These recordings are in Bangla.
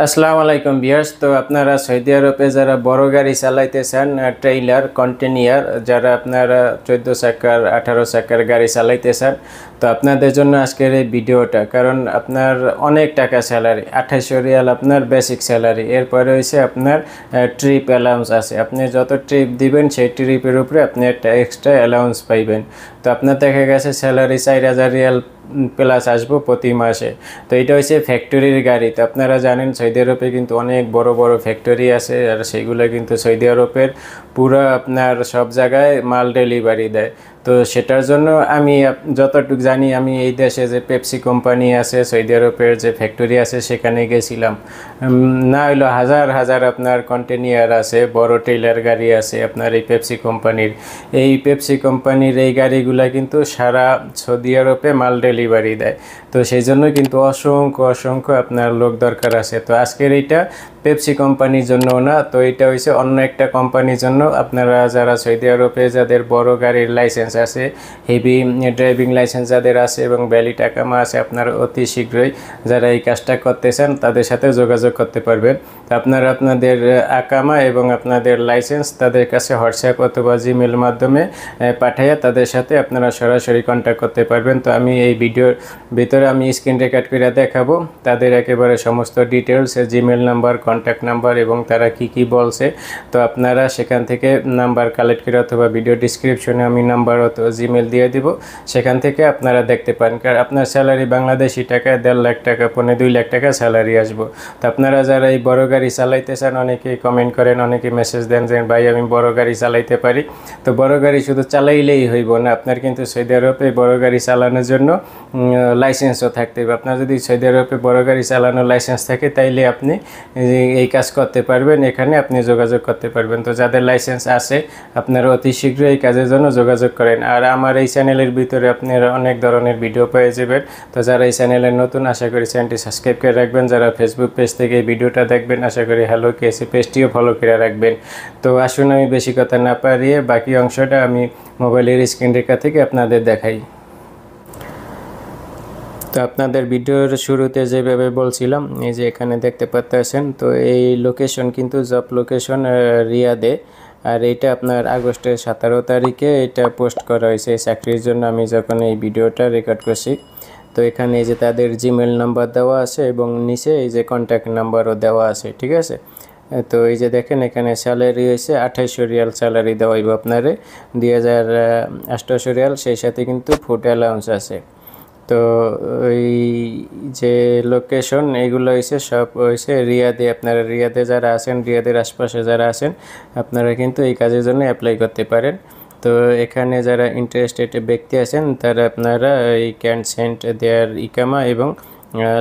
আসসালামু আলাইকুম ভিউয়ার্স। তো আপনারা সৌদি আরবে যারা বড় গাড়ি চালাইতেছেন, ট্রেইলার কন্টেইনার, যারা আপনারা 14 চাকার 18 চাকার গাড়ি চালাইতেছেন, তো আপনাদের জন্য আজকের এই ভিডিওটা। কারণ আপনার অনেক টাকা স্যালারি, 2800 রিয়াল আপনার বেসিক স্যালারি। এরপরে হয়েছে আপনার ট্রিপ অ্যালাউন্স আছে। আপনি যত ট্রিপ দিবেন সেই ট্রিপের উপরে আপনি একটা এক্সট্রা অ্যালাউন্স পাইবেন। তো আপনার দেখা গেছে স্যালারি 4000 রিয়াল প্লাস আসবো প্রতি মাসে। তো এটা হচ্ছে ফ্যাক্টরির গাড়ি। তো আপনারা জানেন সৌদি আরবে কিন্তু অনেক বড় বড় ফ্যাক্টরি আছে, আর সেইগুলো কিন্তু সৌদি আরবের পুরো আপনার সব জায়গায় মাল ডেলিভারি দেয়। তো সেটার জন্য আমি যতটুকু জানি, আমি এই দেশে যে পেপসি কোম্পানি আছে, সৌদি আরবের যে ফ্যাক্টরি আছে সেখানে গেছিলাম। না হইলো হাজার হাজার আপনার কন্টেইনার আছে, বড় ট্রেলার গাড়ি আছে আপনার এই পেপসি কোম্পানির। এই পেপসি কোম্পানির এই গাড়িগুলা কিন্তু সারা সৌদি আরবে মাল ডেলিভারি দেয়। তো সেই জন্য কিন্তু অসংখ্য আপনার লোক দরকার আছে। তো আজকের এইটা পেপসি কোম্পানির জন্য না, তো এটা হয়েছে অন্য একটা কোম্পানির জন্য। আপনারা যারা সৌদি আরবে যাদের বড় গাড়ির লাইসেন্স আছে, হেভি ড্রাইভিং লাইসেন্স যাদের আছে এবং ভ্যালিড আকামা আছে, আপনারা অতি শীঘ্রই যারা এই কাজটা করতেছেন তাদের সাথে যোগাযোগ করতে পারবেন। তো আপনারা আপনাদের আকামা এবং আপনাদের লাইসেন্স তাদের কাছে হোয়াটসঅ্যাপ অথবা জিমেল মাধ্যমে পাঠাইয়া তাদের সাথে আপনারা সরাসরি কন্ট্যাক্ট করতে পারবেন। তো আমি এই ভিডিওর ভিতরে আমি স্ক্রিন রেকর্ড করে দেখাবো তাদের একেবারে সমস্ত details, Gmail number, contact number এবং তারা কি বলছে। তো আপনারা সেখান থেকে নাম্বার কালেক্ট করে অথবা ভিডিও ডিসক্রিপশনে আমি নাম্বার অথবা জিমেল দিয়ে দিব, সেখান থেকে আপনারা দেখতে পারেন। কারণ আপনার স্যালারি বাংলাদেশি টাকায় 1.5 লাখ টাকা, 2 লাখ টাকা স্যালারি আসবো। তো আপনারা যারা এই বড় গাড়ি চালাইতে চান, অনেকেই কমেন্ট করেন, অনেকে মেসেজ দেন যে ভাই আমি বড় গাড়ি চালাইতে পারি। তো বড় গাড়ি শুধু চালাইলেই হইব না, আপনার কিন্তু সৌদি আরবে বড় গাড়ি চালানোর জন্য লাইসেন্সও থাকতে হবে। আপনার যদি সৌদি আরবে বড় গাড়ি চালানোর লাইসেন্স থাকে তাইলে আপনি এই কাজ করতে পারবেন, এখানে আপনি যোগাযোগ করতে পারবেন। তো যাদের লাইসেন্স আছে আপনারা অতি শীঘ্রই এই কাজের জন্য যোগাযোগ করেন। আর আমার এই চ্যানেলের ভিতরে আপনারা অনেক ধরনের ভিডিও পেয়ে যাবেন। তো যারা এই চ্যানেলের নতুন, আশা করি চ্যানেলটি সাবস্ক্রাইব করে রাখবেন। যারা ফেসবুক পেজ থেকে এই ভিডিওটা দেখবেন, আশা করি হ্যালো কেসি পেজটিও ফলো করে রাখবেন। তো আসুন আমি বেশি কথা না পারিয়ে বাকি অংশটা আমি মোবাইলের স্ক্রিন রেখা থেকে আপনাদের দেখাই। তো আপনাদের ভিডিওর শুরুতে যেভাবে বলছিলাম, এই যে এখানে দেখতে পাচ্ছেন, তো এই লোকেশন কিন্তু জব লোকেশন রিয়াদে। আর এটা আপনার আগস্টের 17 তারিখে এটা পোস্ট করা হয়েছে এই চাকরির জন্য, আমি যখন এই ভিডিওটা রেকর্ড করছি। তো এখানে এই যে তাদের জিমেল নাম্বার দেওয়া আছে এবং নিচে এই যে কন্ট্যাক্ট নাম্বারও দেওয়া আছে, ঠিক আছে। তো এই যে দেখেন এখানে স্যালারি হয়েছে 2800 রিয়াল স্যালারি দেওয়া হইব আপনারে, 2800 রিয়াল, সেই সাথে কিন্তু ফুড অ্যালাউন্স আছে। তো ওই যে লোকেশন এগুলো হয়েছে সব হয়েছে রিয়াদে। আপনারা রিয়াদে যারা আছেন, রিয়াদের আশপাশে যারা আছেন, আপনারা কিন্তু এই কাজের জন্য অ্যাপ্লাই করতে পারেন। তো এখানে যারা ইন্টারেস্টেড ব্যক্তি আছেন তারা আপনারা এই ক্যান সেন্ড দেয়ার ইকামা এবং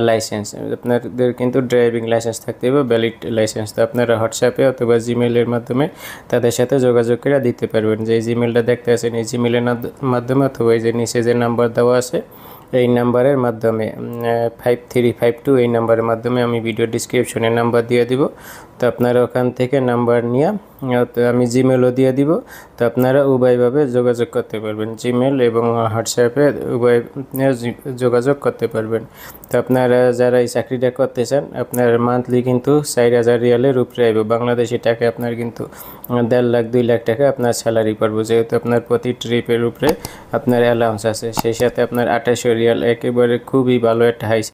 লাইসেন্স, আপনাদের কিন্তু ড্রাইভিং লাইসেন্স থাকতে হবে, ভ্যালিড লাইসেন্স। তো আপনারা হোয়াটসঅ্যাপে অথবা জিমেলের মাধ্যমে তাদের সাথে যোগাযোগ করে দিতে পারবেন। যে জিমেলটা দেখতে আছেন এই জিমেলের মাধ্যমে, অথবা এই যে নিচে যে নাম্বার দেওয়া আছে এই নাম্বারের মাধ্যমে 5352 এই নাম্বারের মাধ্যমে আমি ভিডিও ডিসক্রিপশনে নাম্বার দিয়ে দিব। তো আপনারা ওখান থেকে নাম্বার নিয়ে, তো আমি জিমেলও দিয়ে দিব। তো আপনারা উভয়ভাবে যোগাযোগ করতে পারবেন, জিমেল এবং হোয়াটসঅ্যাপে উভয় যোগাযোগ করতে পারবেন। তো আপনারা যারা এই চাকরিটা করতে চান, আপনার মান্থলি কিন্তু 4000 রিয়ালের উপরে আইব, বাংলাদেশি টাকা আপনার কিন্তু 1.5 লাখ 2 লাখ টাকা আপনার স্যালারি পারবো, যেহেতু আপনার প্রতি ট্রিপের উপরে আপনার অ্যালাউন্স আছে, সেই সাথে আপনার 2800 রিয়াল একেবারে খুবই ভালো একটা হাই